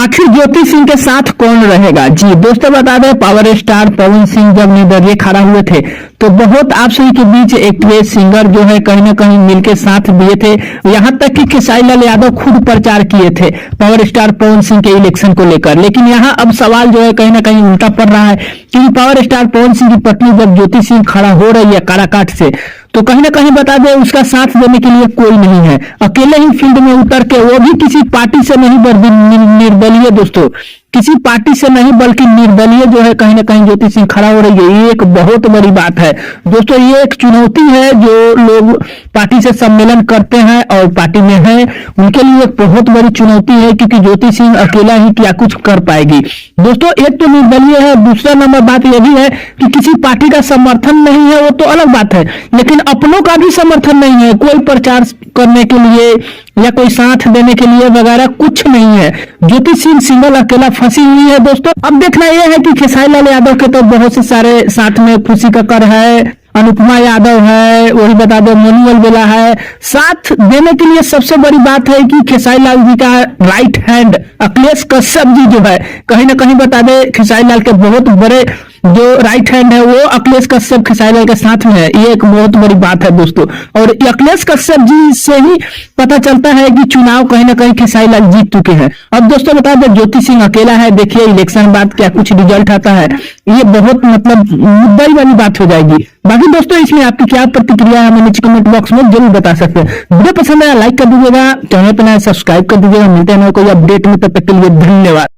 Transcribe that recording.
आखिर ज्योति सिंह के साथ कौन रहेगा। जी दोस्तों, बता दें पावर स्टार पवन सिंह जब निर्दलीय खड़ा हुए थे तो बहुत आप सभी के बीच एक्ट्रेस सिंगर जो है कहीं ना कहीं मिलकर साथ दिए थे। यहां तक कि खेसारी लाल यादव खुद प्रचार किए थे पावर स्टार पवन सिंह के इलेक्शन को लेकर। लेकिन यहां अब सवाल जो है कहीं ना कहीं उल्टा पड़ रहा है क्योंकि पावर स्टार पवन सिंह की पत्नी जब ज्योति सिंह खड़ा हो रही है काराकाट से, तो कहीं ना कहीं बता दें उसका साथ देने के लिए कोई नहीं है। अकेले ही फील्ड में उतर के, वो भी किसी पार्टी से नहीं बल्कि निर्दलीय दोस्तों, किसी पार्टी से नहीं बल्कि निर्दलीय जो है कहीं ना कहीं ज्योति सिंह खड़ा हो रही है। ये एक बहुत बड़ी बात है दोस्तों। ये एक चुनौती है जो लोग पार्टी से सम्मेलन करते हैं और पार्टी में है उनके लिए एक बहुत बड़ी चुनौती है क्योंकि ज्योति सिंह अकेला ही क्या कुछ कर पाएगी दोस्तों। एक तो निर्दलीय है, दूसरा नंबर बात यह भी है कि किसी पार्टी का समर्थन नहीं है, वो तो अलग बात है, लेकिन अपनों का भी समर्थन नहीं है। कोई प्रचार करने के लिए या कोई साथ देने के लिए वगैरह कुछ नहीं है। ज्योति सिंह सिंगल अकेला फंसी हुई है दोस्तों। अब देखना यह है कि खेसारी लाल यादव के तो बहुत से सारे साथ में खुशी कक्कर है, अनुपमा यादव है, वही बता दो मोनू अलबेला है। साथ देने के लिए सबसे बड़ी बात है कि खेसारी लाल जी का राइट हैंड अखिलेश कश्यप जी जो है कहीं ना कहीं बता दे खेसारी लाल के बहुत बड़े जो राइट हैंड है वो अखिलेश कश्यप खेसारी लाल के साथ में है। ये एक बहुत बड़ी बात है दोस्तों। और अखिलेश कश्यप जी से ही पता चलता है कि चुनाव कहीं ना कहीं खेसारी लाल जीत चुके हैं। अब दोस्तों बता दें ज्योति सिंह अकेला है, देखिए इलेक्शन बाद क्या कुछ रिजल्ट आता है, ये बहुत मतलब मुद्दा वाली बात हो जाएगी। बाकी दोस्तों इसमें आपकी क्या प्रतिक्रिया है हमें नीचे कमेंट बॉक्स में जरूर बता सकते हैं। वीडियो पसंद आया लाइक कर दीजिएगा, चैनल पर नया सब्सक्राइब कर दीजिएगा। मिलते हैं कोई अपडेट में, तब तक के लिए धन्यवाद।